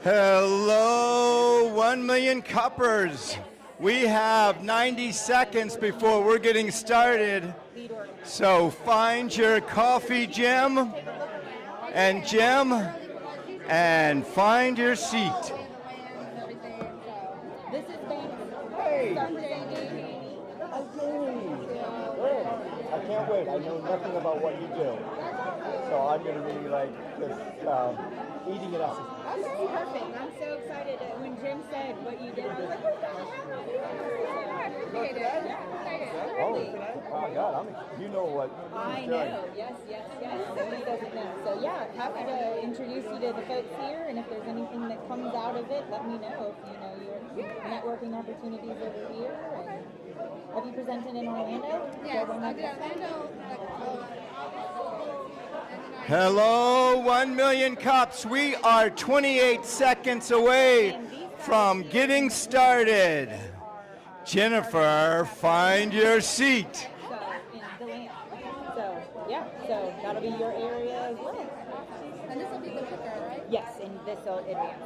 Hello, 1 million cuppers. We have 90 seconds before we're getting started. So find your coffee, Jim, and find your seat. This is Hey. I can't wait. I know nothing about what you do. So I'm going to be like just eating it up. Okay, perfect. I'm so excited that when Jim said what you did, I was like, what the hell? I appreciate it. Oh God, you know what. I know. Yes. Somebody doesn't know. So yeah, happy to introduce you to the folks here, and if there's anything that comes out of it, let me know. If you know your networking opportunities over here. And have you presented in Orlando? Yes, I did Orlando. Hello, 1 million cups. We are 28 seconds away from getting started. Jennifer, find your seat. So that'll be your area as well. And this will be the cooker, right? Yes, and this will advance.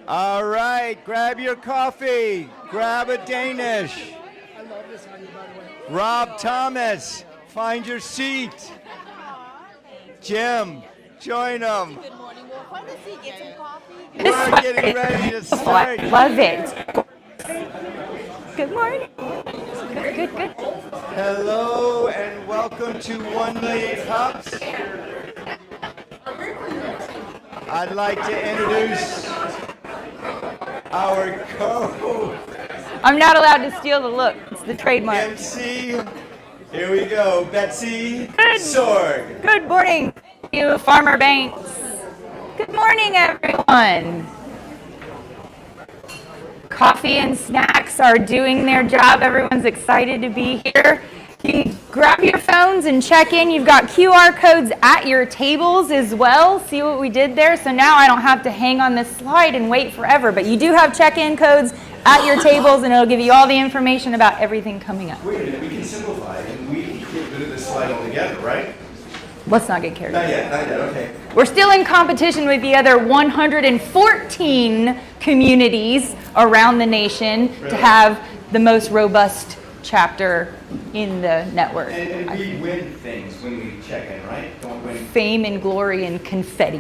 All right, grab your coffee. Grab a Danish. I love this honey, by the way. Rob Thomas, find your seat. Jim, join them. Good morning. We'll find a seat, get some coffee. We're getting ready to start. Love it. Good morning. Good. Hello and welcome to 1 Million Cups. I'd like to introduce our I'm not allowed to steal the look. It's the trademark. MC. Here we go, Betsy Sorg. Good morning, you Farmer Banks. Good morning, everyone. Coffee and snacks are doing their job. Everyone's excited to be here. You can grab your phones and check in. You've got QR codes at your tables as well. See what we did there? So now I don't have to hang on this slide and wait forever. But you do have check-in codes at your tables, and it'll give you all the information about everything coming up. Wait a minute, we can simplify it and we can get rid of this slide altogether, right? Let's not get carried away. Not yet, okay. We're still in competition with the other 114 communities around the nation to have the most robust chapter in the network. And we win things when we check in, right? Don't win. Fame and glory and confetti.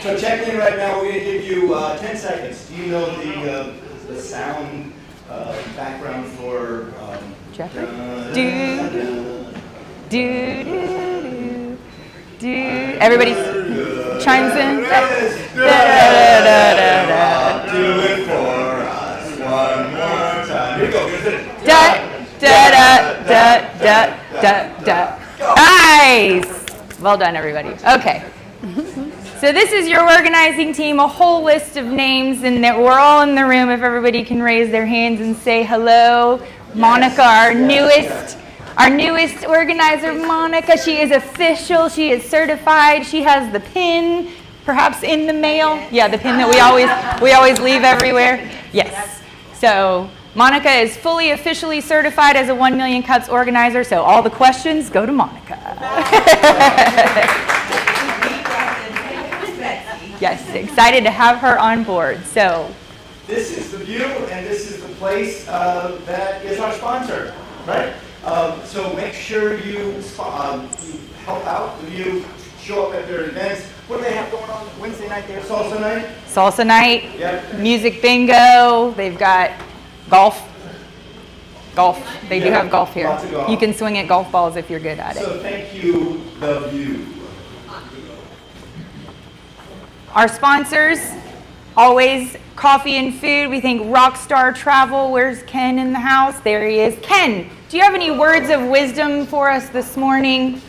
So check in right now. We're going to give you 10 seconds. Do you know the sound background for Jeffrey? Do. Everybody chimes in. Do it for us one more time. Here we go. Da. Go. Nice. Well done, everybody. Okay. So this is your organizing team, a whole list of names, and that we're all in the room. If everybody can raise their hands and say hello. Monica, our newest organizer, Monica. She is official. She is certified. She has the pin, perhaps in the mail. Yeah, the pin that we always leave everywhere. Yes. So Monica is fully officially certified as a 1 Million Cups organizer. So all the questions go to Monica. Yes, excited to have her on board. So this is the view, and this is the place that is our sponsor, right? So make sure you help out. You show up at their events. What do they have going on Wednesday night? They have salsa night. Salsa night. Yep. Music bingo. They've got golf. They do have golf here. Lots of golf. You can swing at golf balls if you're good at it. So thank you, the view. Our sponsors, always coffee and food. We thank Rockstar Travel. Where's Ken in the house? There he is. Ken, do you have any words of wisdom for us this morning?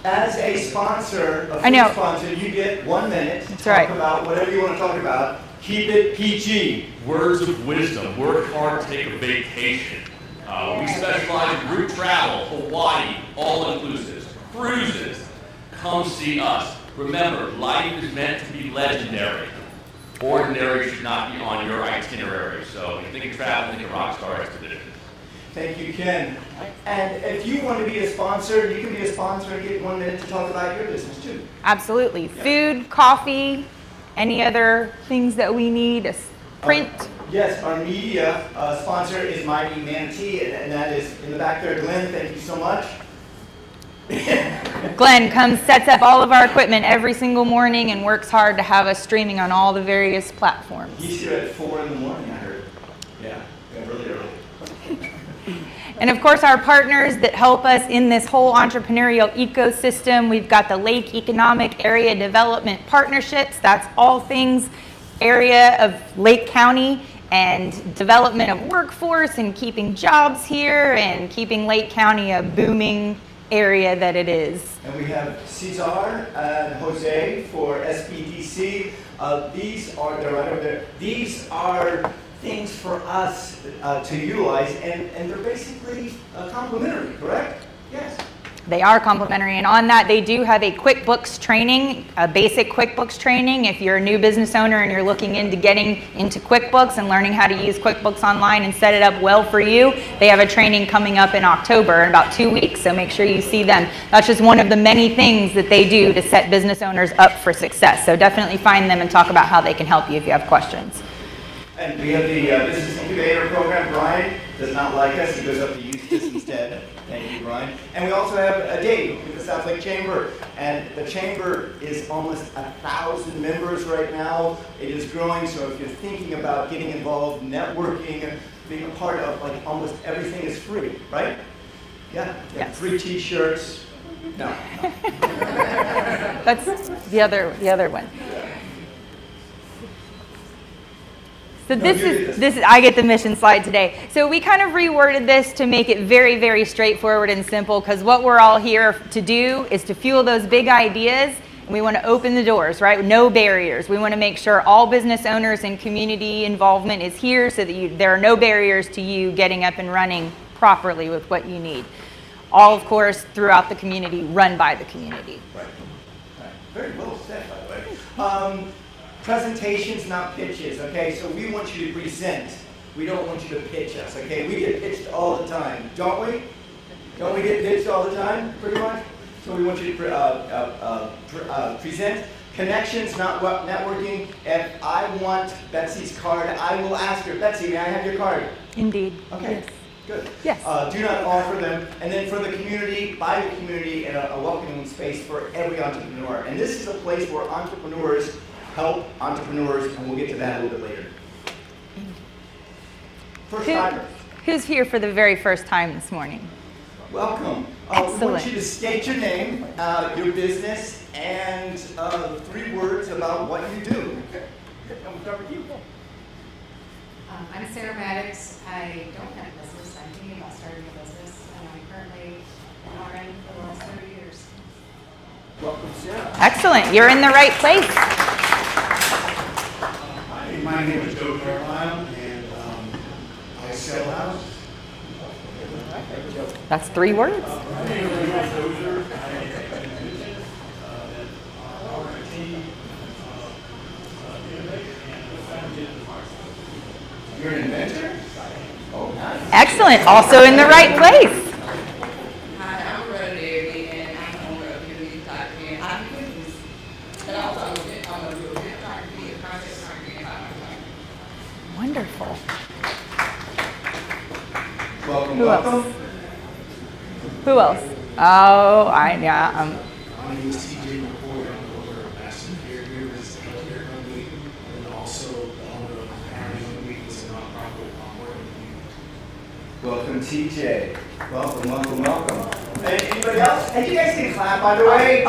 As a sponsor, a I know. food sponsor, you get 1 minute to That's talk right. about whatever you want to talk about. Keep it PG. Words of wisdom. Work hard, take a vacation. We specialize in group travel, Hawaii, all-inclusives, cruises. Come see us. Remember, life is meant to be legendary. Ordinary should not be on your itinerary. So if you think of travel, think of Rockstar Expeditions. Thank you, Ken. And if you want to be a sponsor, you can be a sponsor and get 1 minute to talk about your business too. Absolutely. Food, coffee, any other things that we need, print. Yes, our media sponsor is Mighty Manatee, and that is in the back there. Glenn, thank you so much. Glenn comes, sets up all of our equipment every single morning and works hard to have us streaming on all the various platforms. He's here at 4 in the morning, I heard. Yeah, really early. And of course, our partners that help us in this whole entrepreneurial ecosystem. We've got the Lake Economic Area Development Partnerships. That's all things area of Lake County and development of workforce and keeping jobs here and keeping Lake County a booming area that it is. And we have Cesar and Jose for SPDC. These are, they're right over there. These are things for us to utilize, and they're basically complementary, correct? Yes. They are complimentary, and on that they do have a QuickBooks training, a basic QuickBooks training. If you're a new business owner and you're looking into getting into QuickBooks and learning how to use QuickBooks online and set it up well for you, they have a training coming up in October in about 2 weeks, so make sure you see them. That's just one of the many things that they do to set business owners up for success, so definitely find them and talk about how they can help you if you have questions. And we have the Business Incubator Program. Brian does not like us. He goes up to Eustis instead. Thank you, Brian. And we also have a date with the South Lake Chamber. And the Chamber is almost 1,000 members right now. It is growing, so if you're thinking about getting involved, networking, being a part of, like, almost everything is free, right? Yeah. Yes. Free T-shirts. No. That's the other one. So this is I get the mission slide today. So we kind of reworded this to make it very, very straightforward and simple, because what we're all here to do is to fuel those big ideas, and we want to open the doors, right? No barriers. We want to make sure all business owners and community involvement is here so that there are no barriers to you getting up and running properly with what you need. All, of course, throughout the community, run by the community. Right. Very well said, by the way. Presentations, not pitches, okay? So we want you to present. We don't want you to pitch us, okay? We get pitched all the time, don't we? Don't we get pitched all the time, pretty much? So we want you to present. Connections, not networking. If I want Betsy's card, I will ask her, Betsy, may I have your card? Indeed. Okay. Yes. Good. Yes. Do not offer them. And then for the community, by the community, and a welcoming space for every entrepreneur. And this is a place where entrepreneurs help entrepreneurs, and we'll get to that a little bit later. First timers. Who's here for the very first time this morning? Welcome. We Excellent. want you to state your name, your business, and 3 words about what you do. We'll start with you. I'm Sarah Maddox. I don't have a business. I'm thinking about starting a business, and I'm currently RN for the last 30 years. Welcome, Sarah. Excellent. You're in the right place. Hi, my name is Joe Carlisle, and I sell houses. That's 3 words. You're an inventor? Oh, nice. Excellent. Also in the right place. Hi, I'm Rhoda and I'm owner of Community Talk and I'm business. And also I'm a real photography and content photography and photography. Wonderful. Welcome, Who welcome. else? Who else? Oh, yeah. My name is TJ McCoy. I'm the owner of Massive Care here, this healthcare company, and also the owner of Parenting Week, it's a nonprofit working community. Welcome, TJ. Welcome, welcome, welcome. Hey, anybody else? Hey, you guys can clap, by the way.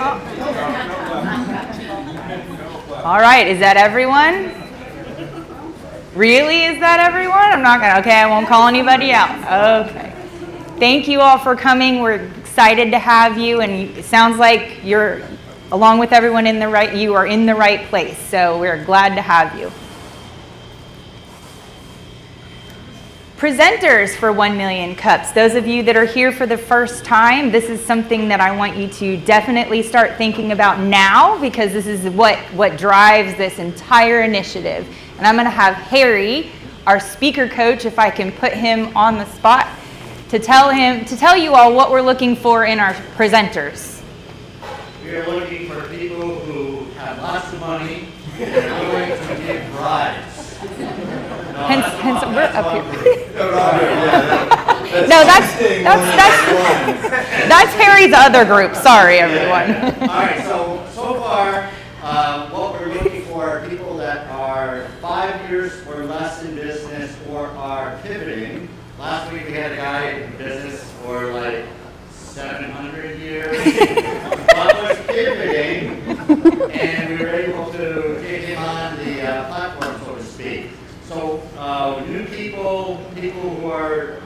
All right. Is that everyone? Really? Is that everyone? I'm not going to. Okay, I won't call anybody out. Okay. Thank you all for coming. We're excited to have you, and it sounds like you're, along with everyone in the right, you are in the right place. So we're glad to have you. Presenters for 1 Million Cups. Those of you that are here for the first time, this is something that I want you to definitely start thinking about now, because this is what drives this entire initiative. And I'm going to have Harry, our speaker coach, if I can put him on the spot, to tell you all what we're looking for in our presenters. We are looking for people who have lots of money and are willing to give bribes. Hence we're up here. No, No, that's Harry's other group. Sorry, everyone. All right, so far, what we're looking for are people that are 5 years or less in business or are pivoting. Last week we had a guy in business for like 700 years, but was pivoting, and we were able to get him on the platform, so to speak. So new people who are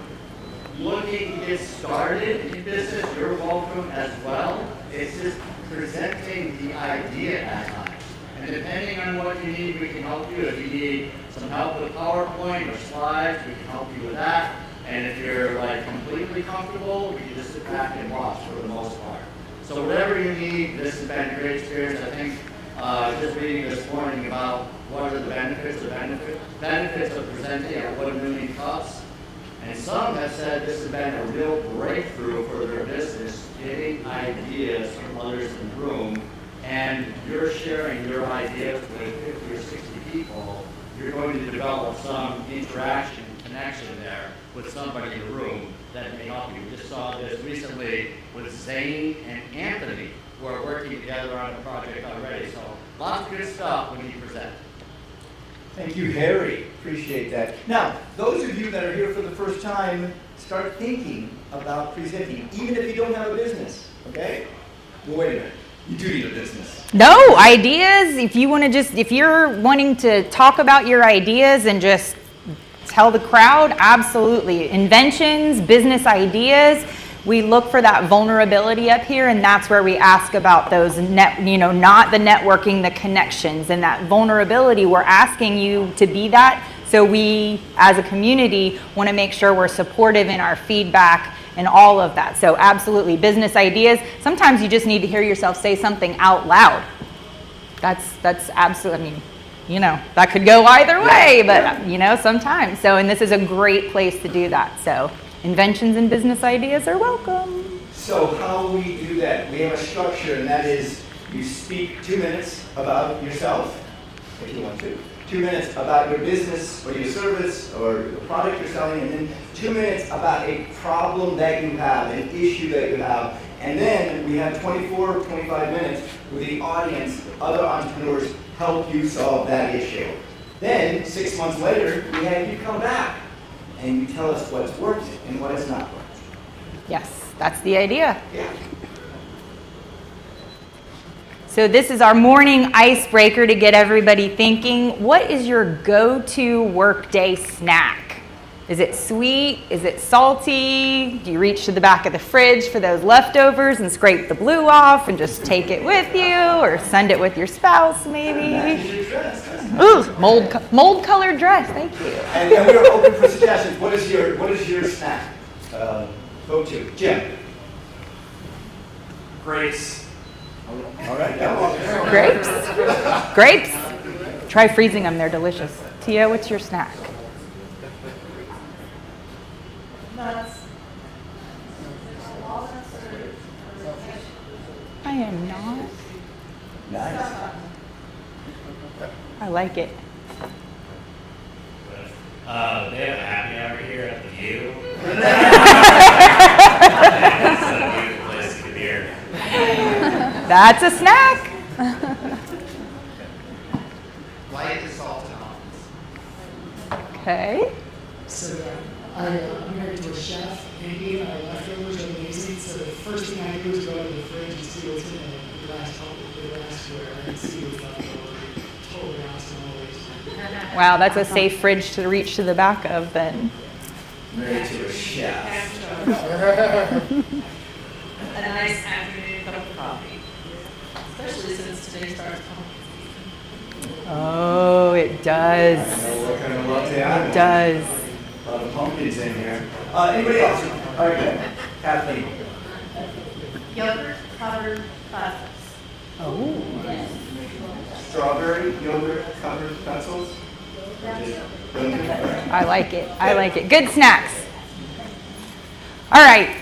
looking to get started in business, you're welcome as well. It's just presenting the idea at times. And depending on what you need, we can help you. If you need some help with PowerPoint or slides, we can help you with that. And if you're like completely comfortable, we can just sit back and watch for the most part. So whatever you need, this has been a great experience. I think just reading this morning about what are the benefits of presenting at 1 Million Cups. And some have said this has been a real breakthrough for their business, getting ideas from others in the room. And you're sharing your ideas with 50 or 60 people, you're going to develop some interaction, connection there with somebody in the room that may help you. We just saw this recently with Zane and Anthony, who are working together on a project already. So lots of good stuff when you present. Thank you, Harry. Appreciate that. Now, those of you that are here for the first time, start thinking about presenting, even if you don't have a business, okay? Well, wait a minute. You do need a business. No, ideas. If you're wanting to talk about your ideas and just tell the crowd, absolutely. Inventions, business ideas. We look for that vulnerability up here, and that's where we ask about those not the networking, the connections, and that vulnerability. We're asking you to be that. So we, as a community, want to make sure we're supportive in our feedback and all of that. So absolutely, business ideas. Sometimes you just need to hear yourself say something out loud. That's absolutely, that could go either way, but sometimes. So, and this is a great place to do that. So inventions and business ideas are welcome. So how we do that? We have a structure, and that is you speak 2 minutes about yourself, if you want to. 2 minutes about your business or your service or the product you're selling, and then 2 minutes about a problem that you have, an issue that you have. And then we have 24 or 25 minutes where the audience, other entrepreneurs, help you solve that issue. Then, 6 months later, we have you come back and you tell us what's worked and what has not worked. Yes, that's the idea. Yeah. So this is our morning icebreaker to get everybody thinking. What is your go-to workday snack? Is it sweet? Is it salty? Do you reach to the back of the fridge for those leftovers and scrape the blue off and just take it with you, or send it with your spouse maybe? Ooh, mold colored dress. Thank you. And we're open for suggestions. What is your snack? Go to Jim. Grapes. All right. Grapes. Grapes. Try freezing them. They're delicious. Tia, what's your snack? Nuts. I am not. Nice. I like it. They have a happy hour here at the View. It's a beautiful place to get beer. That's a snack. Light is salt and almonds. Okay. So I'm married to a chef, and he and our leftovers are amazing. So the first thing I do is go to the fridge and see what's in the glassware and see what's left over. Totally awesome always. Wow, that's a safe fridge to reach to the back of then. Married to a chef. A nice afternoon cup of coffee, especially since today starts pumpkin season. Oh, it does. I know what kind of latte I want. It does. A lot of pumpkins in here. Anybody else? All right, good. Kathleen. Yogurt covered pretzels. Oh. Strawberry yogurt covered pretzels. I like it. I like it. Good snacks. All right.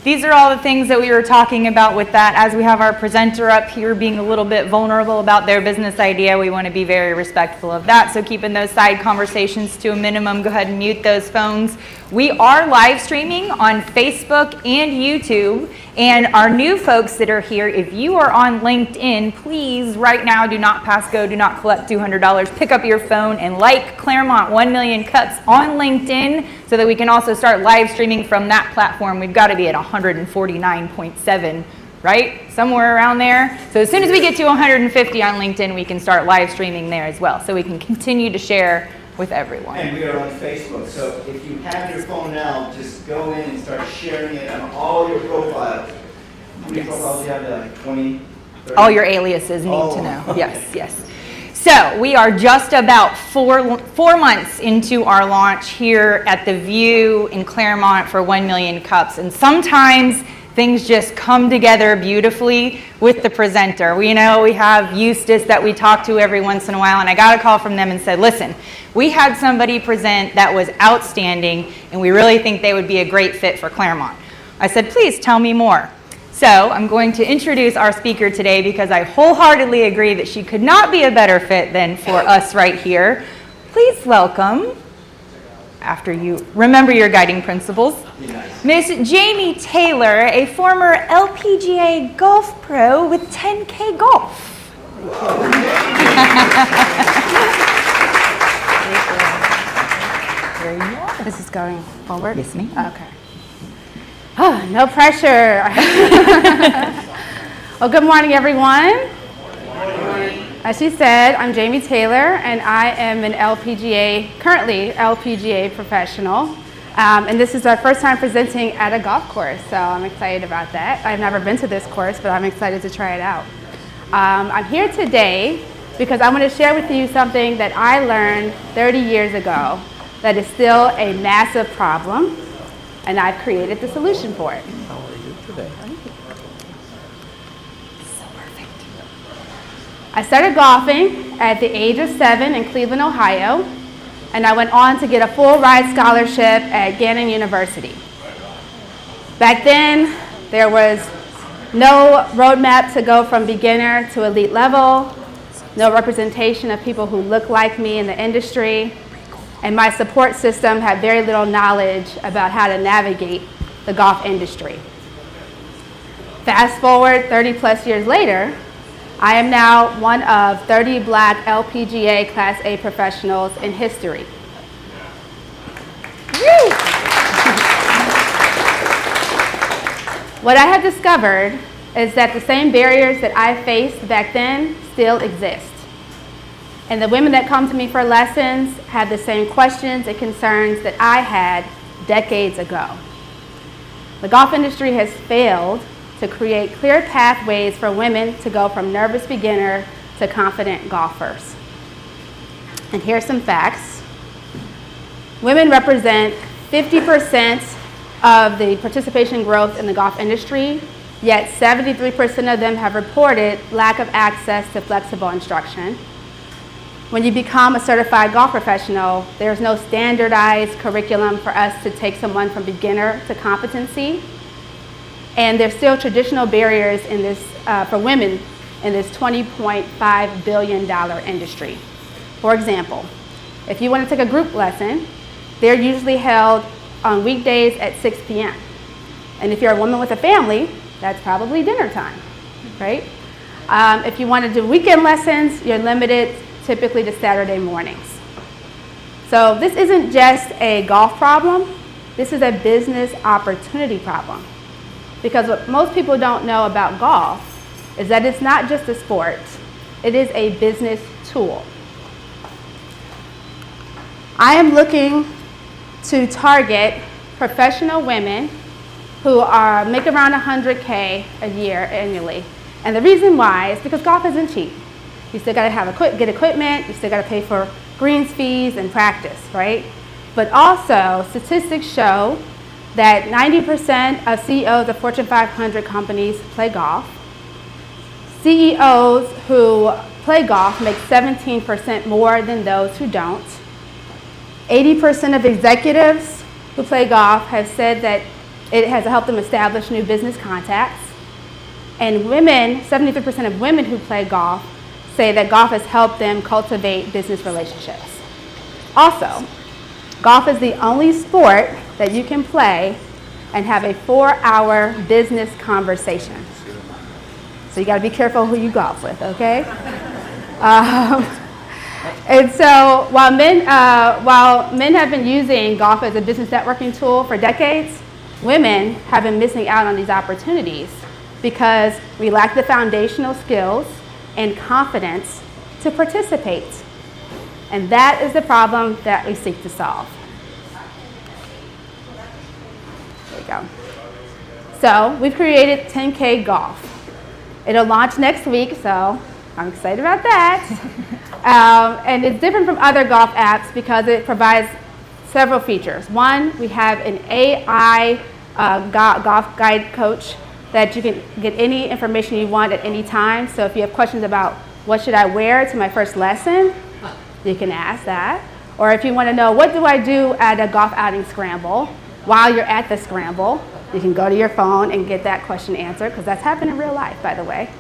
These are all the things that we were talking about with that. As we have our presenter up here being a little bit vulnerable about their business idea, we want to be very respectful of that. So keeping those side conversations to a minimum, go ahead and mute those phones. We are live streaming on Facebook and YouTube. And our new folks that are here, if you are on LinkedIn, please right now do not pass go, do not collect $200. Pick up your phone and like Clermont 1 Million Cups on LinkedIn so that we can also start live streaming from that platform. We've got to be at 149.7, right? Somewhere around there. So as soon as we get to 150 on LinkedIn, we can start live streaming there as well. So we can continue to share with everyone. And we are on Facebook, so if you have your phone now, just go in and start sharing it on all your profiles. How many profiles do you have? Like 20, 30? All your aliases need to know. Yes, yes. So we are just about four months into our launch here at the View in Clermont for 1 Million Cups. And sometimes things just come together beautifully with the presenter. We know we have Eustis that we talk to every once in a while, and I got a call from them and said, listen, we had somebody present that was outstanding, and we really think they would be a great fit for Clermont. I said, please tell me more. So I'm going to introduce our speaker today because I wholeheartily agree that she could not be a better fit than for us right here. Please welcome, after you remember your guiding principles, Miss Jamie Taylor, a former LPGA golf pro with 10K golf. There you are. This is going forward? Yes, ma'am. Okay. Oh, no pressure. Well, good morning, everyone. Good morning. As she said, I'm Jamie Taylor, and I am an currently LPGA professional. And this is our first time presenting at a golf course, so I'm excited about that. I've never been to this course, but I'm excited to try it out. I'm here today because I want to share with you something that I learned 30 years ago that is still a massive problem, and I've created the solution for it. How are you today? So perfect. I started golfing at the age of 7 in Cleveland, Ohio, and I went on to get a full ride scholarship at Gannon University. Back then, there was no roadmap to go from beginner to elite level, no representation of people who look like me in the industry, and my support system had very little knowledge about how to navigate the golf industry. Fast forward 30 plus years later, I am now one of 30 black LPGA Class A professionals in history. Woo! What I have discovered is that the same barriers that I faced back then still exist. And the women that come to me for lessons have the same questions and concerns that I had decades ago. The golf industry has failed to create clear pathways for women to go from nervous beginner to confident golfers. And here's some facts. Women represent 50% of the participation growth in the golf industry, yet 73% of them have reported lack of access to flexible instruction. When you become a certified golf professional, there's no standardized curriculum for us to take someone from beginner to competency. And there's still traditional barriers in this, for women in this $20.5 billion industry. For example, if you want to take a group lesson, they're usually held on weekdays at 6 p.m. And if you're a woman with a family, that's probably dinner time, right? If you want to do weekend lessons, you're limited typically to Saturday mornings. So this isn't just a golf problem, this is a business opportunity problem. Because what most people don't know about golf is that it's not just a sport, it is a business tool. I am looking to target professional women who make around $100K a year annually. And the reason why is because golf isn't cheap. You still gotta get equipment, you still gotta pay for greens fees and practice, right? But also, statistics show that 90% of CEOs of Fortune 500 companies play golf. CEOs who play golf make 17% more than those who don't. 80% of executives who play golf have said that it has helped them establish new business contacts. And women, 73% of women who play golf say that golf has helped them cultivate business relationships. Also, golf is the only sport that you can play and have a 4-hour business conversation. So you gotta be careful who you golf with, okay? And so while men have been using golf as a business networking tool for decades, women have been missing out on these opportunities because we lack the foundational skills and confidence to participate. And that is the problem that we seek to solve. There you go. So we've created 10K Golf. It'll launch next week, so I'm excited about that. And it's different from other golf apps because it provides several features. One, we have an AI golf guide coach that you can get any information you want at any time. So if you have questions about what should I wear to my first lesson, you can ask that. Or if you want to know what do I do at a golf outing scramble, while you're at the scramble, you can go to your phone and get that question answered, because that's happened in real life, by the way.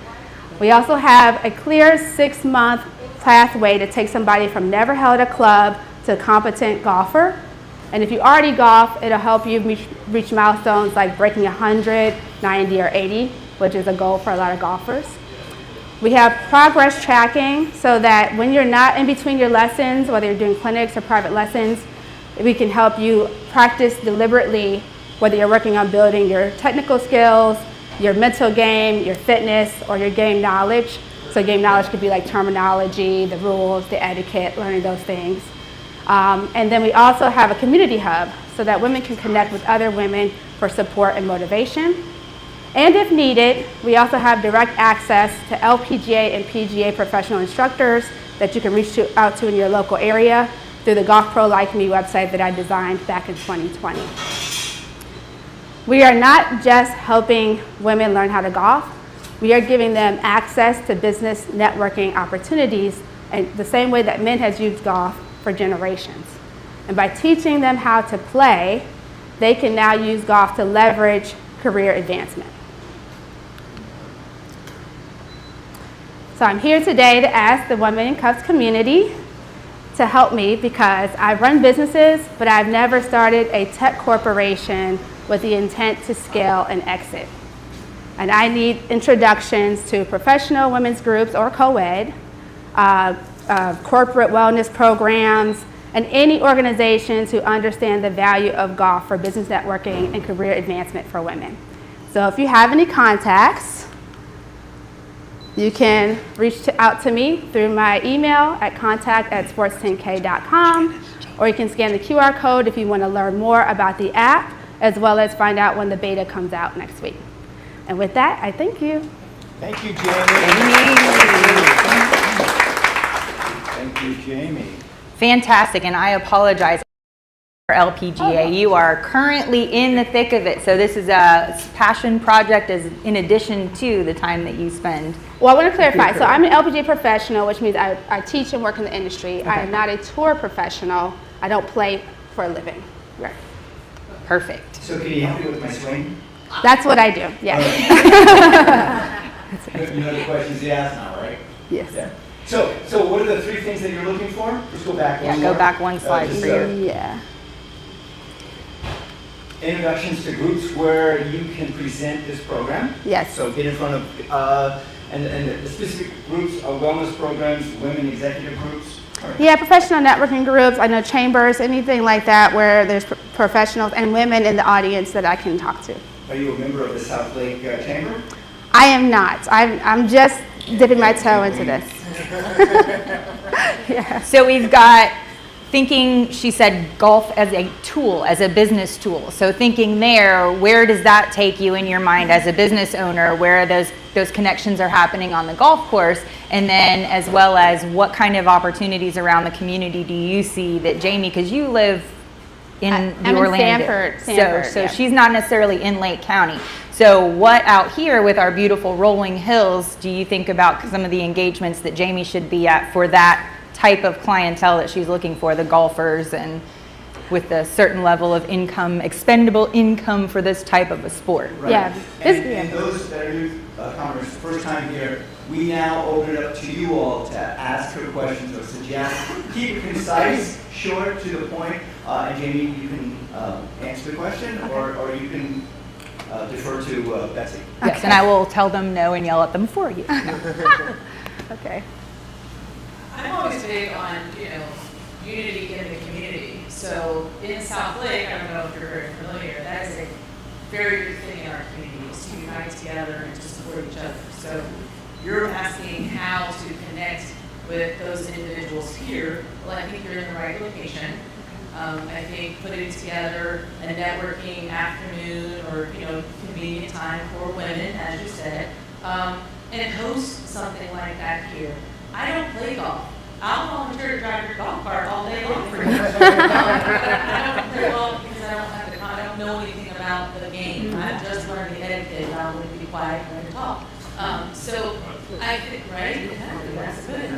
We also have a clear 6-month pathway to take somebody from never held a club to a competent golfer. And if you already golf, it'll help you reach milestones like breaking 100, 90, or 80, which is a goal for a lot of golfers. We have progress tracking so that when you're not in between your lessons, whether you're doing clinics or private lessons, we can help you practice deliberately, whether you're working on building your technical skills, your mental game, your fitness, or your game knowledge. So game knowledge could be like terminology, the rules, the etiquette, learning those things. And then we also have a community hub so that women can connect with other women for support and motivation. And if needed, we also have direct access to LPGA and PGA professional instructors that you can reach out to in your local area through the Golf Pro Like Me website that I designed back in 2020. We are not just helping women learn how to golf, we are giving them access to business networking opportunities in the same way that men has used golf for generations. And by teaching them how to play, they can now use golf to leverage career advancement. So I'm here today to ask the Women in Cups community to help me because I run businesses, but I've never started a tech corporation with the intent to scale and exit. And I need introductions to professional women's groups or co-ed, corporate wellness programs, and any organizations who understand the value of golf for business networking and career advancement for women. So if you have any contacts, You can reach out to me through my email at contact@sports10k.com, or you can scan the QR code if you want to learn more about the app, as well as find out when the beta comes out next week. And with that, I thank you. Thank you, Jamie. Thank you, Jamie. Fantastic, and I apologize for LPGA. You are currently in the thick of it, so this is a passion project as in addition to the time that you spend. Well, I want to clarify. So I'm an LPGA professional, which means I teach and work in the industry. Okay. I am not a tour professional. I don't play for a living. Right. Perfect. So can you help me with my swing? That's what I do, yes. You know the questions he asked now, right? Yes. Yeah. So what are the 3 things that you're looking for? Let's go back one more. Go back one slide for you. Yeah. Introductions to groups where you can present this program. Yes. So get in front of, and the specific groups are wellness programs, women executive groups. Yeah, professional networking groups, I know chambers, anything like that where there's professionals and women in the audience that I can talk to. Are you a member of the South Lake Chamber? I am not. I'm just dipping my toe into this. Yeah. So we've got thinking, she said, golf as a tool, as a business tool. So thinking there, where does that take you in your mind as a business owner, where those connections are happening on the golf course, and then as well as what kind of opportunities around the community do you see that Jamie, because you live in the Orlando. Sanford, so yeah. She's not necessarily in Lake County. So what out here with our beautiful rolling hills do you think about some of the engagements that Jamie should be at for that type of clientele that she's looking for, the golfers, and with a certain level of income, expendable income for this type of a sport? Right. Yeah. And those that are new comers, first time here, we now open it up to you all to ask her questions or suggest. Keep it concise, short, to the point, and Jamie, you can answer the question, or you can defer to Betsy. Yes, and I will tell them no and yell at them for you. No. Okay. I'm always big on, unity in the community. So in South Lake, I don't know if you're very familiar, that is a very big thing in our community, is to unite together and to support each other. So you're asking how to connect with those individuals here. Well, I think you're in the right location. I think putting together a networking afternoon or convenient time for women, as you said, and host something like that here. I don't play golf. I'll volunteer to drive your golf cart all day long for you. I don't play golf because I don't know anything about the game. I've just learned the etiquette about when to be quiet and when to talk. So I think, right? That's good.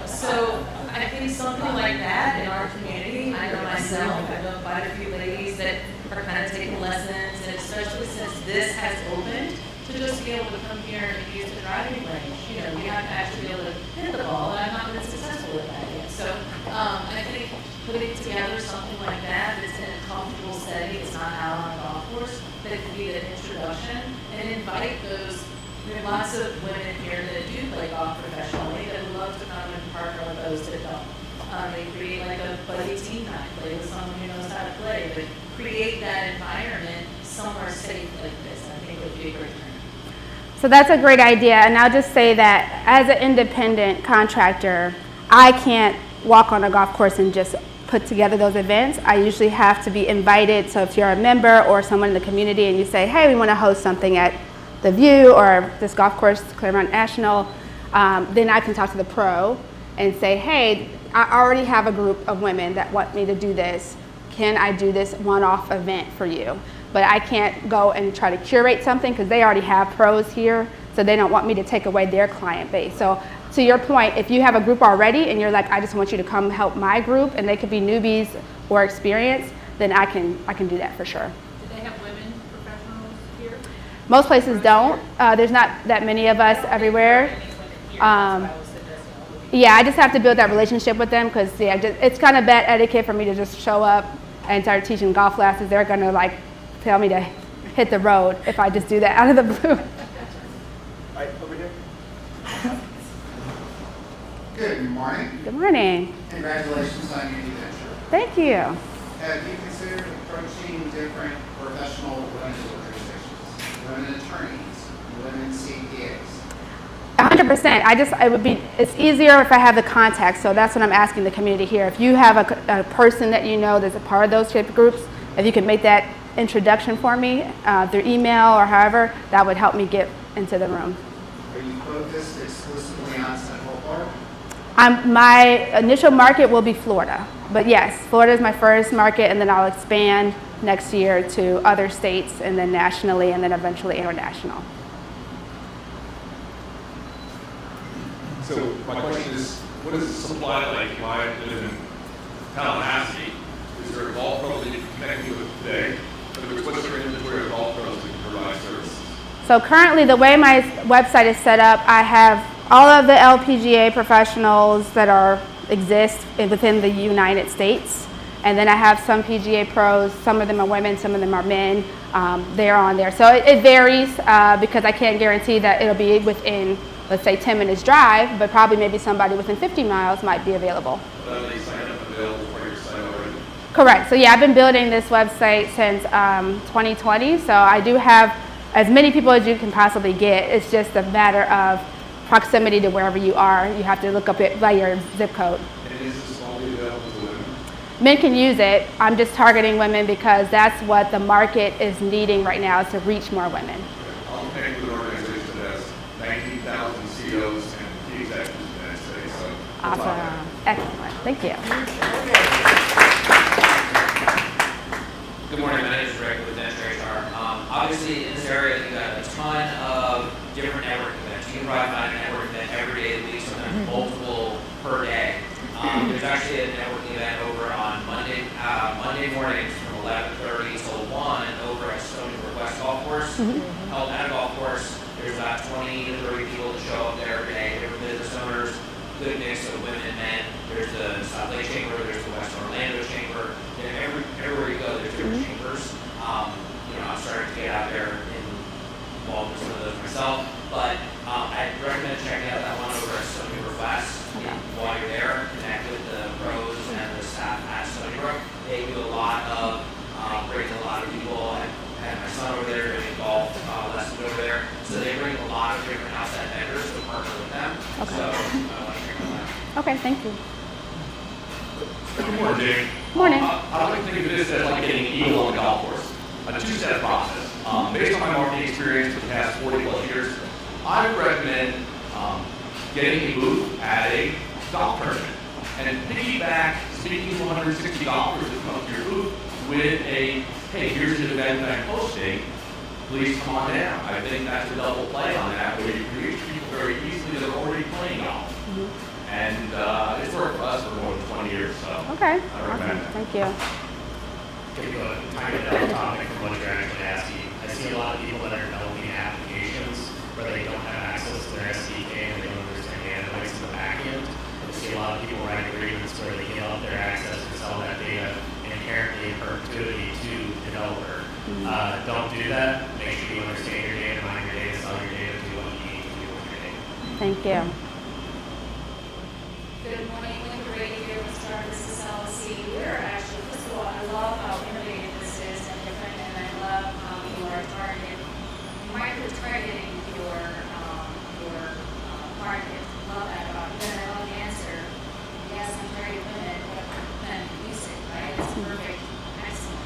So I think something like that in our community, I know myself, I know quite a few ladies that are kind of taking lessons, and especially since this has opened, to just be able to come here and use the driving range. We have to actually be able to hit the ball, and I've not been successful with that yet. So I think putting together something like that that's in a comfortable setting, it's not out on a golf course, that it could be the introduction, and invite those. There are lots of women here that do play golf professionally that would love to come and partner with those that don't. They create like a buddy team night, play with someone who knows how to play, but create that environment somewhere safe like this. I think would be a great thing. So that's a great idea, and I'll just say that as an independent contractor, I can't walk on a golf course and just put together those events. I usually have to be invited, so if you're a member or someone in the community and you say, hey, we want to host something at the View or this golf course, Clermont National, then I can talk to the pro and say, hey, I already have a group of women that want me to do this. Can I do this one-off event for you? But I can't go and try to curate something because they already have pros here, so they don't want me to take away their client base. So to your point, if you have a group already and you're like, I just want you to come help my group, and they could be newbies or experienced, then I can do that for sure. Do they have women professionals here? Most places don't. There's not that many of us everywhere. Yeah, I just have to build that relationship with them because it's kind of bad etiquette for me to just show up and start teaching golf classes. They're gonna tell me to hit the road if I just do that out of the blue. Right over here. Good morning. Good morning. Congratulations on your new venture. Thank you. Have you considered approaching different professional women's organizations, women attorneys, women CPAs? 100%. It's easier if I have the contact, so that's what I'm asking the community here. If you have a person that you know that's a part of those type of groups, if you could make that introduction for me through email or however, that would help me get into the room. Are you focused exclusively on Central Park? My initial market will be Florida, but yes, Florida is my first market, and then I'll expand next year to other states, and then nationally, and then eventually international. So my question is, what is the supply like? If I live in Tallahassee, is there a golf pro that you can connect me with today? What's your inventory of golf pros that can provide services? So currently, the way my website is set up, I have all of the LPGA professionals that exist within the United States. And then I have some PGA pros, some of them are women, some of them are men. They're on there. So it varies because I can't guarantee that it'll be within, let's say, 10 minutes drive, but probably maybe somebody within 50 miles might be available. But are they signed up available for your site already? Correct. So yeah, I've been building this website since 2020. So I do have as many people as you can possibly get. It's just a matter of proximity to wherever you are. You have to look up it by your zip code. And is this only available to women? Men can use it. I'm just targeting women because that's what the market is needing right now, is to reach more women. I'll connect with an organization that has 19,000 CEOs and key executives in the United States. So Awesome. Excellent. Thank you. Good morning. My name is Rick with Entrepreneurial. Obviously, in this area, you've got a ton of different networking events. You can probably find a networking event every day of the week, sometimes multiple per day. There's actually a networking event over on Monday mornings from 11:30 till 1 over at Stony Brook West Golf Course. Held at a golf course. There's about 20 to 30 people that show up there every day. Different business owners, good mix of women and men. There's the South Lake Chamber, there's the West Orlando Chamber. Everywhere you go, there's different chambers. I'm starting to get out there and involved with some of those myself. But I'd recommend checking out that one over at Stony Brook West. While you're there, connect with the pros and the staff at Stony Brook. They do a lot of bringing a lot of people. I had my son over there doing golf lessons over there. So they bring a lot of different outside vendors to partner with them. Okay. So I want to check on that. Okay, thank you. Good morning, Jake. Morning. I like to think of this as like getting an eagle on the golf course. A two-step process. Based on my marketing experience for the past 40 plus years, I would recommend getting a booth at a golf tournament and piggyback speaking to 160 golfers that come to your booth with a, hey, here's an event that I'm hosting, please come on down. I think that's a double play on that, where you can reach people very easily that are already playing golf. And it's worked for us for more than 20 years, so Okay. I recommend it. Thank you. Give you a tiny bit of topic from what you're actually asking. I see a lot of people that are developing applications where they don't have access to their SDK and they don't understand the analytics in the back end. I see a lot of people write agreements where they give up their access to sell that data inherently in perpetuity to the developer. Don't do that. Make sure you understand your data, mine your data, sell your data, do what you need to do with your data. Thank you. Good morning, Linda Brady here with Star Business LLC. We're actually, first of all, I love how innovative this is and different, and I love how you are micro-targeting your market. Love that about it. Then I love the answer. Yes, I'm very limited, but I'm planning to use it, right? It's perfect. Excellent.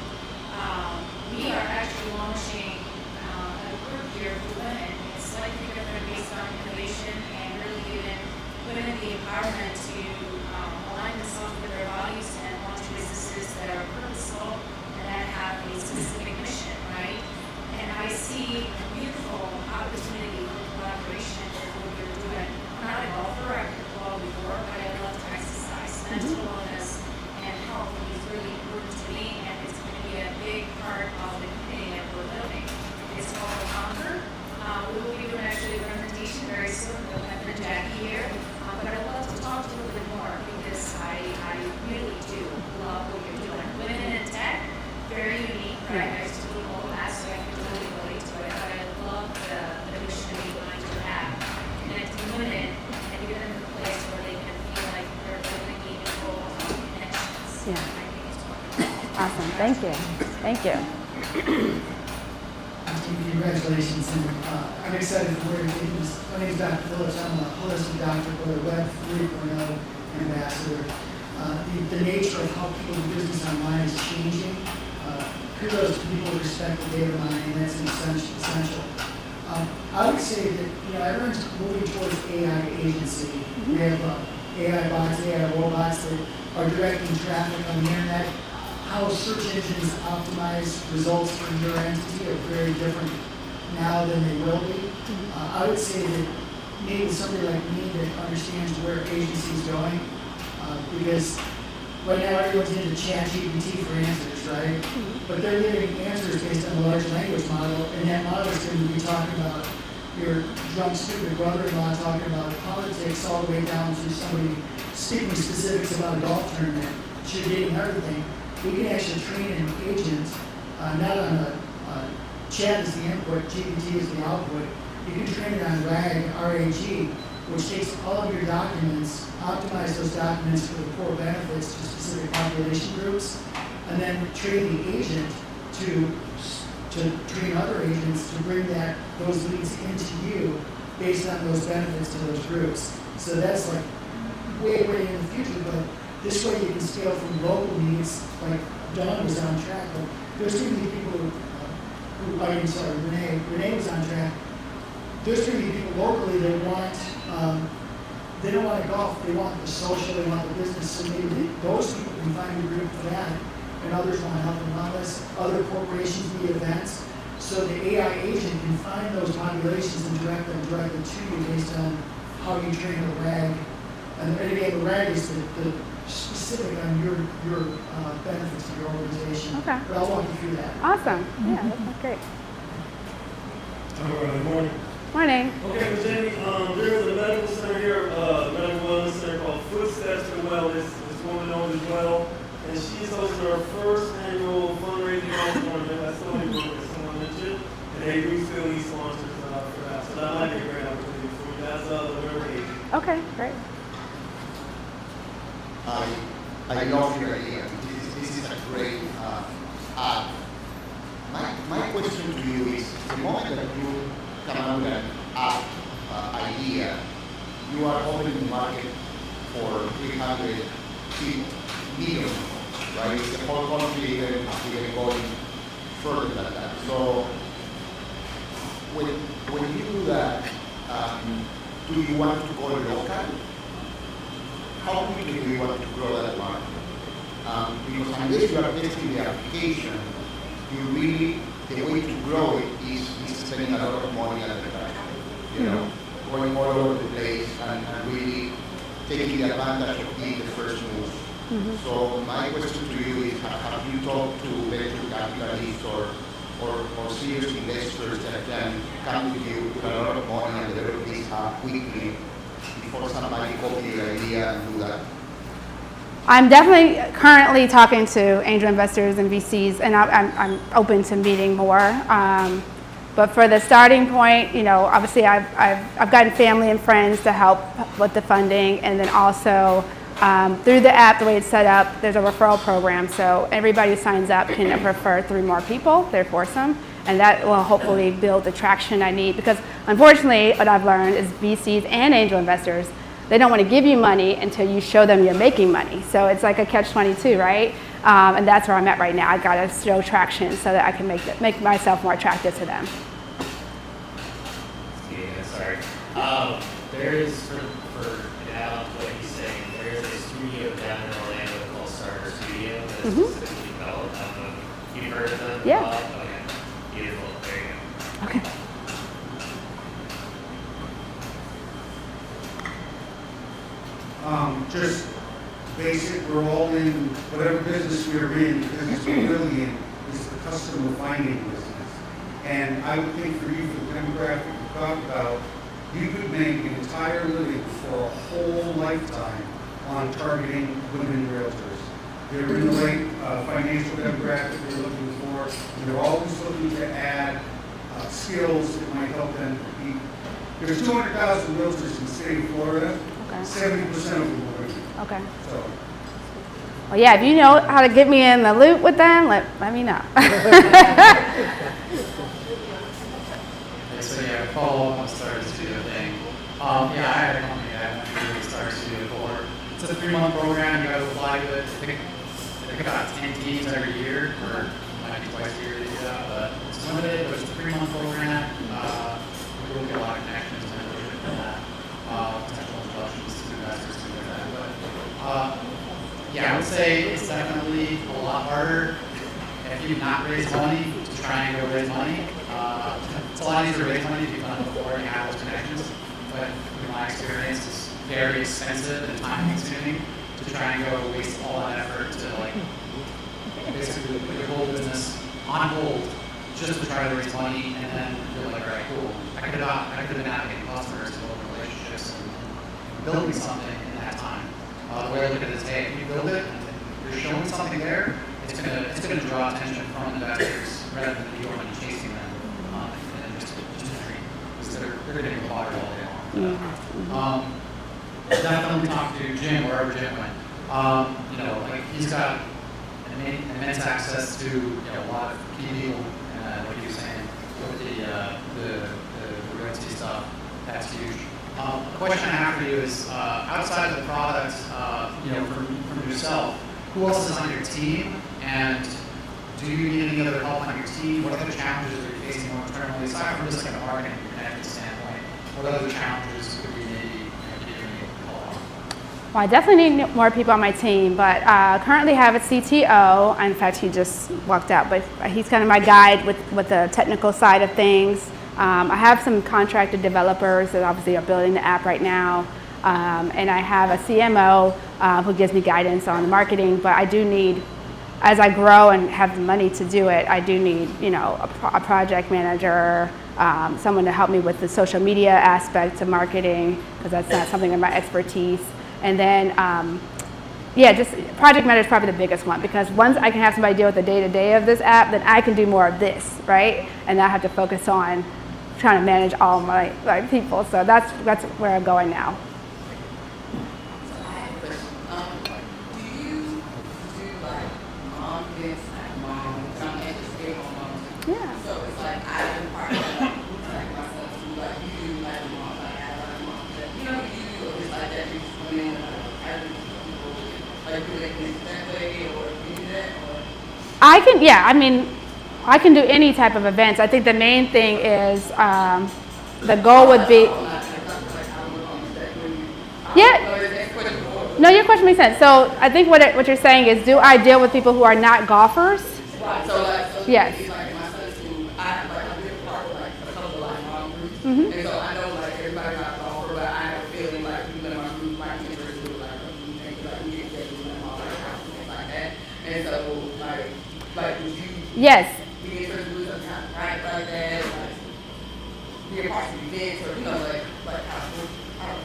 We are actually launching a group here for women. It's slightly different based on innovation and really giving women the empowerment to align themselves with their values and launch businesses that are purposeful and that have a specific mission, right? And I see a beautiful opportunity for collaboration with what you're doing. I'm not a golfer, I've golfed before, but I love to exercise. Mental wellness and health is really important to me, and it's going to be a big part of the community that we're building. It's called Conquer. We will be doing actually a presentation very soon. We'll have the Jackie here. But I'd love to talk to you a little bit more because I really do love what you're doing. Women in tech, very unique, right? I used to do all that, so I can really relate to it. But I love the mission behind you have. Connecting women and giving them a place where they can feel like they're building meaningful connections. Yeah. I think it's wonderful. Awesome. Thank you. Thank you. Congratulations, and I'm excited for where you're taking this. My name is Dr. Phillips. I'm a holistic doctor for the Web 3.0 ambassador. The nature of how people do business online is changing. Kudos to people who respect the data mining, and that's essential. I would say that everyone's moving towards AI agency. We have AI bots, AI robots that are directing traffic on the internet. How search engines optimize results for your entity are very different now than they will be. I would say that maybe somebody like me that understands where agency is going, because right now everyone's into ChatGPT for answers, right? But they're getting answers based on a large language model, and that model is going to be talking about your drunk, stupid brother-in-law talking about politics all the way down to somebody speaking specifics about a golf tournament, shooting everything. We can actually train an agent, not on a chat as the input, GPT as the output. You can train it on RAG, which takes all of your documents, optimize those documents for the core benefits to specific population groups, and then train the agent to train other agents to bring those leads into you based on those benefits to those groups. So that's like way in the future, but this way you can scale from local needs, like Dawn was on track, but there's too many people Renee was on track. There's too many people locally that want, they don't want to golf, they want the social, they want the business, so maybe those people can find a group for that, and others want to help them on this. Other corporations need events, so the AI agent can find those populations and direct them directly to you based on how you train a RAG. And again, the RAG is the specific on your benefits to your organization. Okay. But I'll walk you through that. Awesome. Yeah, that sounds great. All right, morning. Morning. Okay, well, Jamie, there is a medical center here, medical wellness center called Footsteps to Wellness. This woman owns as well, and she's hosting her first annual fundraising golf tournament. That's the only group that someone mentioned, and they do still need sponsors for that. So that might be a great opportunity for you. That's November 8th. Okay, great. I love your idea. This is a great app. My question to you is, the moment that you come up with an app idea, you are opening the market for 300 people, million, right? It's the whole country even going further than that. So when you do that, do you want to go local? How quickly do you want to grow that market? Because unless you are testing the application, the way to grow it is spending a lot of money at the time. Going all over the place and really taking the advantage of being the first move. So my question to you is, have you talked to venture capitalists or serious investors that can come with you with a lot of money and develop this app quickly before somebody copy your idea and do that? I'm definitely currently talking to angel investors and VCs, and I'm open to meeting more. But for the starting point, obviously I've gotten family and friends to help with the funding, and then also through the app, the way it's set up, there's a referral program, so everybody who signs up can refer 3 more people. They're foursome, and that will hopefully build the traction I need. Because unfortunately, what I've learned is VCs and angel investors, they don't want to give you money until you show them you're making money. So it's like a catch-22, right? And that's where I'm at right now. I got to show traction so that I can make myself more attractive to them. Yeah, sorry. There is, for add-on to what he's saying, there is a studio down in Orlando called Starter Studio that's specifically developed. I don't know if you've heard of them. Yeah. Okay. Beautiful. There you go. Okay. Just basic, we're all in whatever business we're in, because we're really in is the customer finding business. And I would think for you, for the demographic you talked about, you could make an entire living for a whole lifetime on targeting women realtors. They're in the right financial demographic they're looking for, and they're always looking to add skills that might help them compete. There's 200,000 realtors in the state of Florida. 70% of them are women. Okay. So. Well, yeah, if you know how to get me in the loop with them, let me know. So yeah, follow up on the Startup Studio thing. Yeah, I had a company that went through the Startup Studio for. It's a 3-month program. You got to apply to it. I think about 10 teams every year, or might be twice a year they do that. But it's limited. But it's a 3-month program. We will get a lot of connections and everything from that. Potential introductions to investors, things like that. But yeah, I would say it's definitely a lot harder if you've not raised money to try and go raise money. It's a lot easier to raise money if you've done it before and you have those connections. But in my experience, it's very expensive and time consuming to try and go waste all that effort to like basically put your whole business on hold just to try to raise money, and then you're like, all right, cool. I could have been navigating customers and building relationships and building something in that time. The way I look at it is, hey, if you build it and you're showing something there, it's gonna draw attention from investors rather than you going and chasing them and just because they're getting water all day long. Definitely talk to Jim wherever Jim went. Like he's got immense access to a lot of key people, like he was saying with the royalty stuff. That's huge. The question I have for you is, outside of the product, from yourself, who else is on your team, and do you need any other help on your team? What other challenges are you facing more internally, aside from just like a marketing and connecting standpoint? What other challenges could we maybe call on? Well, I definitely need more people on my team, but currently have a CTO. In fact, he just walked out, but he's kind of my guide with the technical side of things. I have some contracted developers that obviously are building the app right now, and I have a CMO who gives me guidance on the marketing, but I do need, as I grow and have the money to do it, I do need, a project manager, someone to help me with the social media aspect of marketing, because that's not something in my expertise. And then, just project manager is probably the biggest one, because once I can have somebody deal with the day-to-day of this app, then I can do more of this, right? And I have to focus on trying to manage all my people. So that's where I'm going now. Yeah. So it's like I've been part of that, like myself too, like you do like a mom, like I like a mom. You know, you do it's like that, you just come in and people like do they think that way or do that or I can do any type of events. I think the main thing is the goal would be No, your question makes sense. So I think what you're saying is, do I deal with people who are not golfers? Right. So yes. Like my son's school, I'm a big part of like a couple of mom groups, Mm-hmm. and so I know like everybody not golfer, but I have a feeling like people in my group might be interested in like we get together and all that kind of things like that. And so like would you Yes. be interested in something kind of right like that, like be a part of the events or like how I don't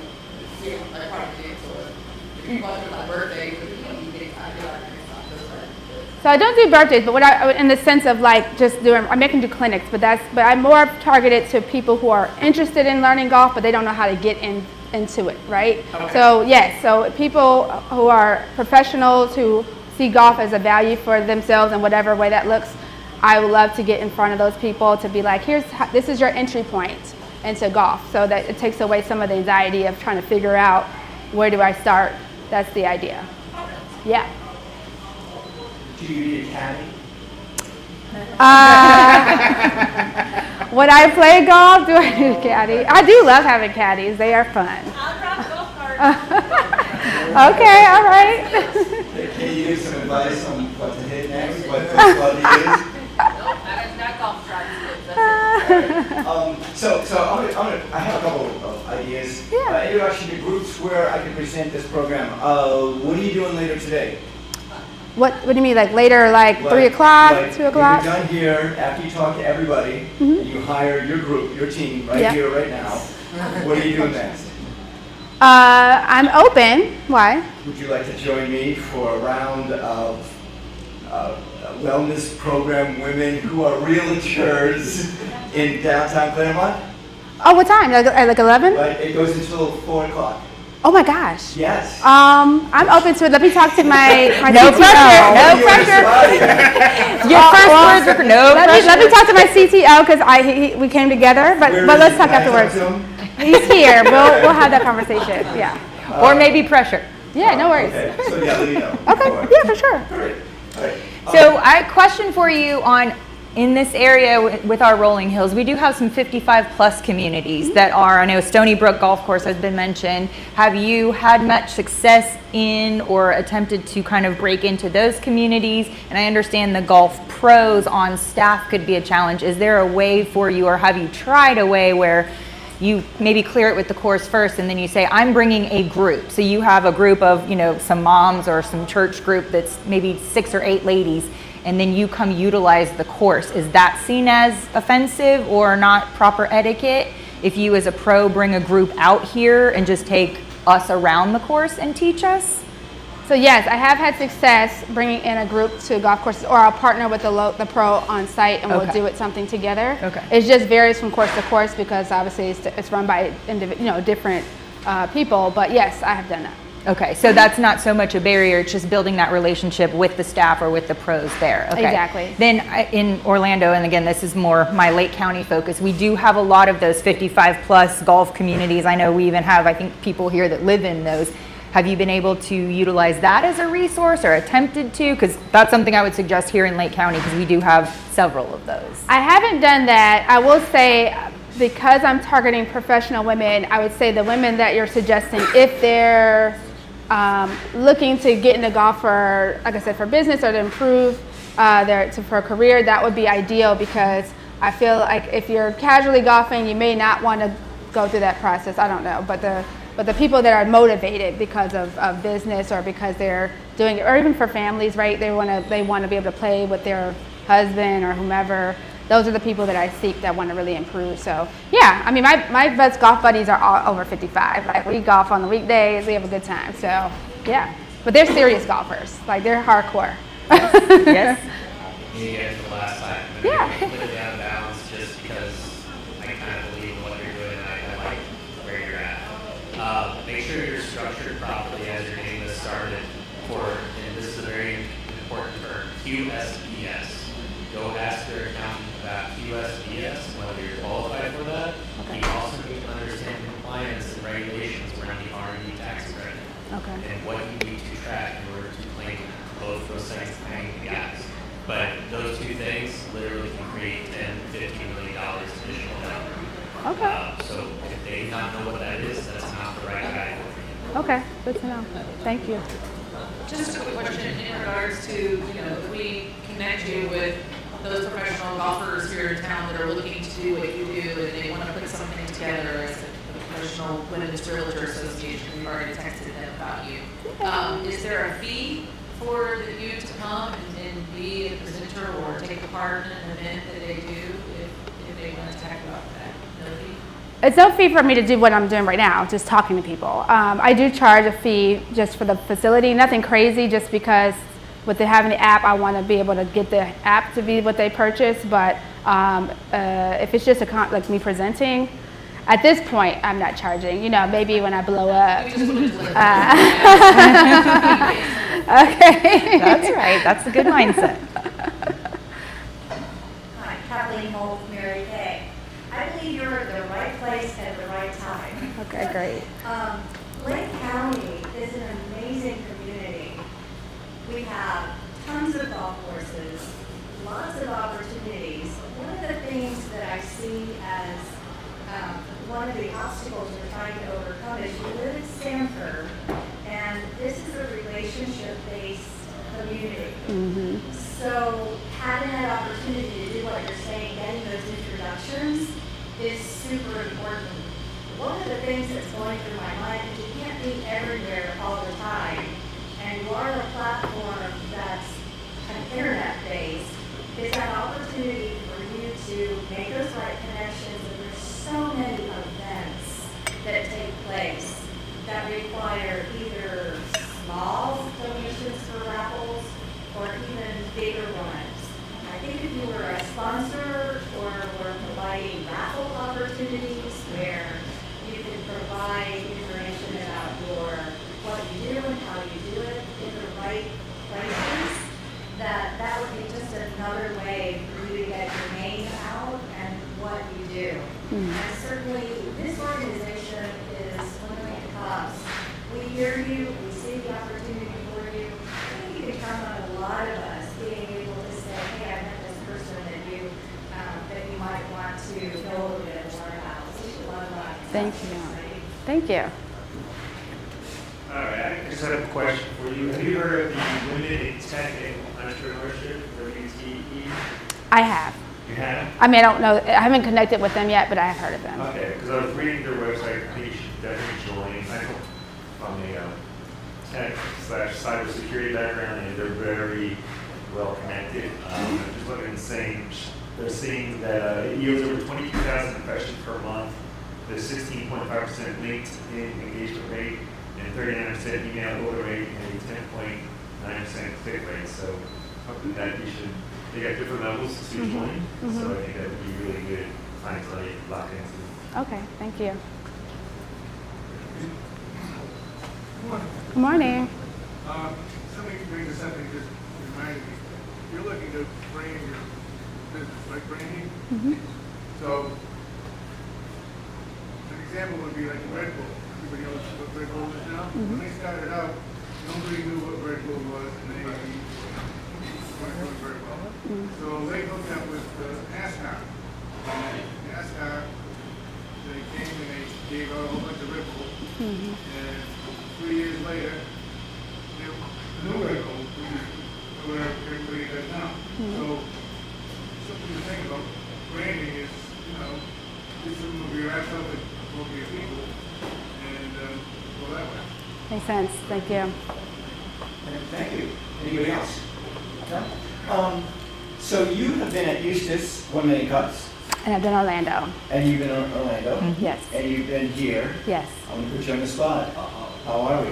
know, like part of the events or if you want to do like birthdays or events, I feel like it's not just like. So I don't do birthdays, but what I in the sense of like just doing, I can do clinics, but I'm more targeted to people who are interested in learning golf, but they don't know how to get into it, right? Okay. So yes, so people who are professionals who see golf as a value for themselves in whatever way that looks, I would love to get in front of those people to be like, this is your entry point into golf, so that it takes away some of the anxiety of trying to figure out where do I start. That's the idea. Yeah. Do you need a caddy? When I play golf, do I need a caddy? I do love having caddies. They are fun. I'll drive the golf cart. Okay, all right. Can you give some advice on what to hit next? What the quality is? Not golf drives. So I have a couple of ideas. Yeah. Introduction to groups where I can present this program. What are you doing later today? What do you mean, like later, like 3 o'clock, 2 o'clock? You're done here after you talk to everybody, Mm-hmm. and you hire your group, your team, right Yep. here, right now. What are you doing next? I'm open. Why? Would you like to join me for a round of wellness program women who are realtors in downtown Clermont? Oh, what time? Like 11? Right, it goes until 4 o'clock. Oh my gosh. Yes. I'm open to it. Let me talk to my No CTO. pressure. No pressure. Your first words were no pressure. Let me talk to my CTO because we came together. But let's talk afterwards. He's here. We'll have that conversation. Yeah. Or maybe pressure. Yeah. No worries. Okay. So yeah, let me know. Okay. Yeah, for sure. All right. All right. So I question for you on, in this area with our rolling hills, we do have some 55 plus communities that are, I know Stony Brook Golf Course has been mentioned. Have you had much success in or attempted to kind of break into those communities? And I understand the golf pros on staff could be a challenge. Is there a way for you, or have you tried a way where you maybe clear it with the course first and then you say, I'm bringing a group. So you have a group of, some moms or some church group that's maybe 6 or 8 ladies, and then you come utilize the course. Is that seen as offensive or not proper etiquette if you as a pro bring a group out here and just take us around the course and teach us? So yes, I have had success bringing in a group to golf courses, or I'll partner with the pro on site and we'll do it something together. Okay. It just varies from course to course because obviously it's run by different people. But yes, I have done that. Okay, so that's not so much a barrier, it's just building that relationship with the staff or with the pros there. Okay. Exactly. Then in Orlando, and again, this is more my Lake County focus, we do have a lot of those 55 plus golf communities. I know we even have, I think, people here that live in those. Have you been able to utilize that as a resource or attempted to? Because that's something I would suggest here in Lake County because we do have several of those. I haven't done that. I will say, because I'm targeting professional women, I would say the women that you're suggesting, if they're looking to get into golf for, like I said, for business or to improve for a career, that would be ideal because I feel like if you're casually golfing, you may not want to go through that process. I don't know, but the people that are motivated because of business or because they're doing it, or even for families, right? They want to be able to play with their husband or whomever. Those are the people that I seek that want to really improve. So yeah, I mean, my best golf buddies are all over 55. Like we golf on the weekdays, we have a good time. So yeah, but they're serious golfers. Like they're hardcore. Yes. You guys the last time. Yeah. Put it down balance just because I kind of believe in what you're doing and I like where you're at. Make sure you're structured properly as you're getting this started and this is a very important term, QSBS. Go ask your accountant about QSBS, whether you're qualified for that. Okay. You also need to understand compliance and regulations around the R&D tax credit. Okay. And what you need to track in order to claim both those things hang together. But those two things literally can create $10, $15 million additional revenue. Okay. So if they do not know what that is, that's not the right guy. Okay, good to know. Thank you. Just a quick question in regards to, if we connect you with those professional golfers here in town that are looking to do what you do and they want to put something together as a professional women's realtor association, we've already texted them about you. Is there a fee for you to come and be a presenter or take part in an event that they do if they want to talk about that? No fee? It's no fee for me to do what I'm doing right now, just talking to people. I do charge a fee just for the facility, nothing crazy, just because with having the app, I want to be able to get the app to be what they purchase. But if it's just like me presenting, at this point, I'm not charging. Maybe when I blow up. Okay. That's right. That's a good mindset. Hi, Kathleen Holt, Mary Kay. I believe you're at the right place at the right time. Okay, great. Lake County is an amazing community. We have tons of golf courses, lots of opportunities. One of the things that I see as one of the obstacles we're trying to overcome is you live in Sanford, and this is a relationship-based community. Mm-hmm. So having that opportunity to do what you're saying, getting those introductions, is super important. One of the things that's going through my mind is you can't be everywhere all the time, and you are a platform that's kind of internet-based, is that opportunity for you to make those right connections. And there's so many events that take place that require either small donations for raffles or even bigger ones. I think if you were a sponsor or were providing raffle opportunities where you can provide information about your Thank you. Thank you. All right, I just have a question for you. Have you heard of the Women in Tech and Entrepreneurship, WTE? I have. You have? I mean, I don't know. I haven't connected with them yet, but I have heard of them. Okay, because I was reading their website. I think you should definitely join. I come from a tech/cybersecurity background, and they're very well connected. I'm just looking and saying they're seeing that it yields over 22,000 impressions per month. There's 16.5% LinkedIn engagement rate, and 39% email order rate, and a 10.9% click rate. So something that you should. They got different levels to join, so I think that would be really good clientele to lock into. Okay, thank you. Good morning. Something you bring to something just reminded me. You're looking to brand your business, like branding. So, an example would be like Red Bull. Everybody knows what Red Bull is now. When they started out, nobody knew what Red Bull was, and they weren't doing very well. So they hooked up with NASCAR. NASCAR, they came and they gave out a whole bunch of Red Bull. And 3 years later, no Red Bull, which is what everybody does now. So something to think about. Branding is, this will be wrapped up with appropriate people and go that way. Makes sense. Thank you. Thank you. Anybody else? No? So you have been at Eustis, 1 million cups. And I've been Orlando. And you've been in Orlando. Yes. And you've been here. Yes. I'm going to put you on the spot. How are we?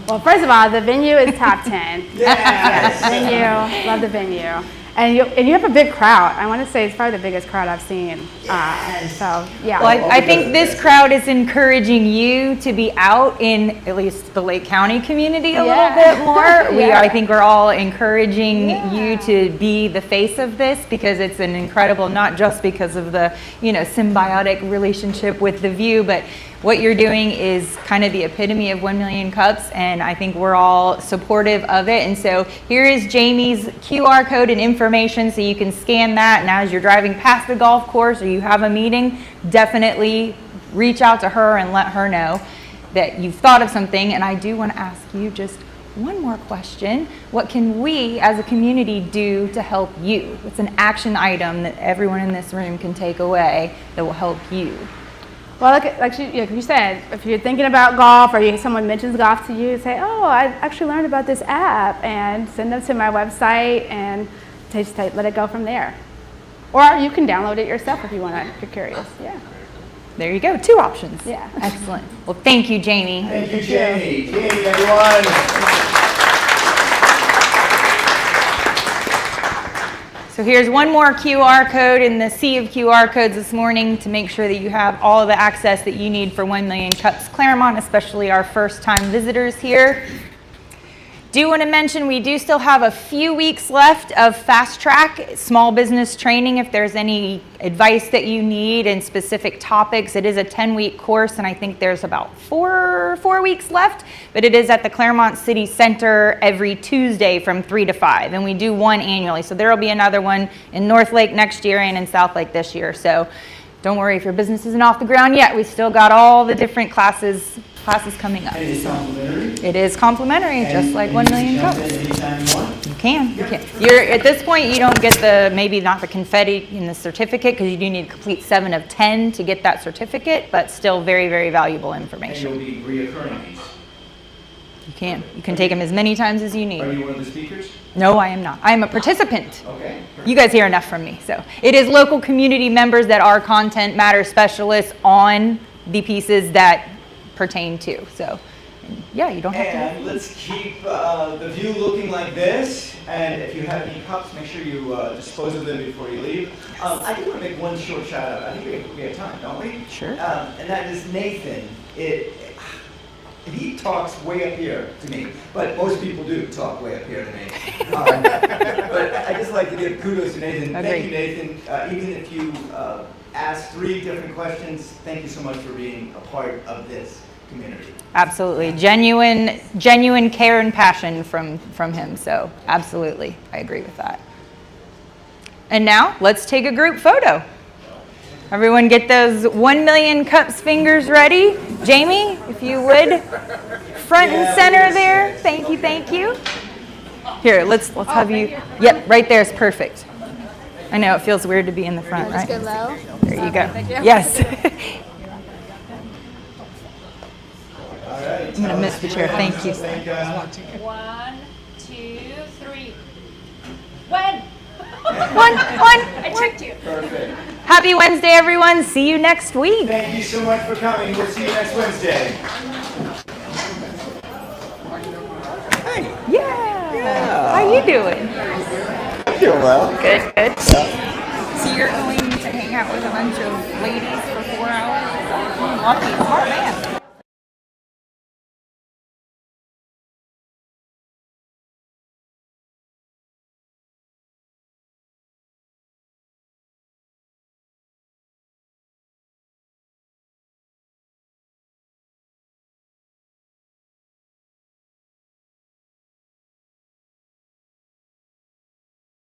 Well, first of all, the venue is top 10. Yes. Venue. Love the venue. And you have a big crowd. I want to say it's probably the biggest crowd I've seen. So, yeah. Well, I think this crowd is encouraging you to be out in at least the Lake County community a little bit more. I think we're all encouraging you to be the face of this because it's an incredible, not just because of the, symbiotic relationship with the view, but what you're doing is kind of the epitome of 1 million cups, and I think we're all supportive of it. And so here is Jamie's QR code and information so you can scan that, and as you're driving past the golf course or you have a meeting, definitely reach out to her and let her know that you've thought of something. And I do want to ask you just one more question. What can we as a community do to help you? What's an action item that everyone in this room can take away that will help you? Well, like you said, if you're thinking about golf or someone mentions golf to you, say, oh, I actually learned about this app, and send them to my website and just let it go from there. Or you can download it yourself if you want to, if you're curious. Yeah. There you go, 2 options. Yeah. Excellent. Well, thank you, Jamie. Thank you, Jamie. Jamie, everyone. So here's one more QR code in the sea of QR codes this morning to make sure that you have all of the access that you need for 1 million cups Clermont, especially our first time visitors here. Do want to mention we do still have a few weeks left of fast track small business training. If there's any advice that you need in specific topics, it is a 10-week course, and I think there's about four weeks left, but it is at the Clermont City Center every Tuesday from 3 to 5, and we do one annually. So there will be another one in North Lake next year and in South Lake this year. So don't worry if your business isn't off the ground yet. We still got all the different classes coming up. And it's complimentary? It is complimentary, just like 1 million cups. You can. You're at this point, you don't get not the confetti in the certificate because you do need to complete 7 of 10 to get that certificate, but still very, very valuable information. And you'll be reoccurring these. You can take them as many times as you need. Are you one of the speakers? No, I am not. I am a participant. Okay. You guys hear enough from me. So it is local community members that are content matter specialists on the pieces that pertain to. So yeah, you don't have to. And let's keep the view looking like this. And if you have any cups, make sure you dispose of them before you leave. I do want to make one short shout out. I think we have time, don't we? Sure. And that is Nathan. He talks way up here to me, but most people do talk way up here to me. But I just like to give kudos to Nathan. Thank you, Nathan. Even if you asked 3 different questions, thank you so much for being a part of this community. Absolutely. Genuine care and passion from him. So absolutely, I agree with that. And now let's take a group photo. Everyone get those 1 million cups fingers ready. Jamie, if you would, front and center there. Thank you, thank you. Here, let's have you. Yep, right there is perfect. I know it feels weird to be in the front, right? Just go low. There you go. Thank you. Yes. All right. I'm gonna miss the chair. Thank you. 1, 2, 3. When? One. I tricked you. Perfect. Happy Wednesday, everyone. See you next week. Thank you so much for coming. We'll see you next Wednesday. Yeah. How you doing? Doing well. Good, good. So you're going to hang out with a bunch of ladies for 4 hours? Lucky, smart man.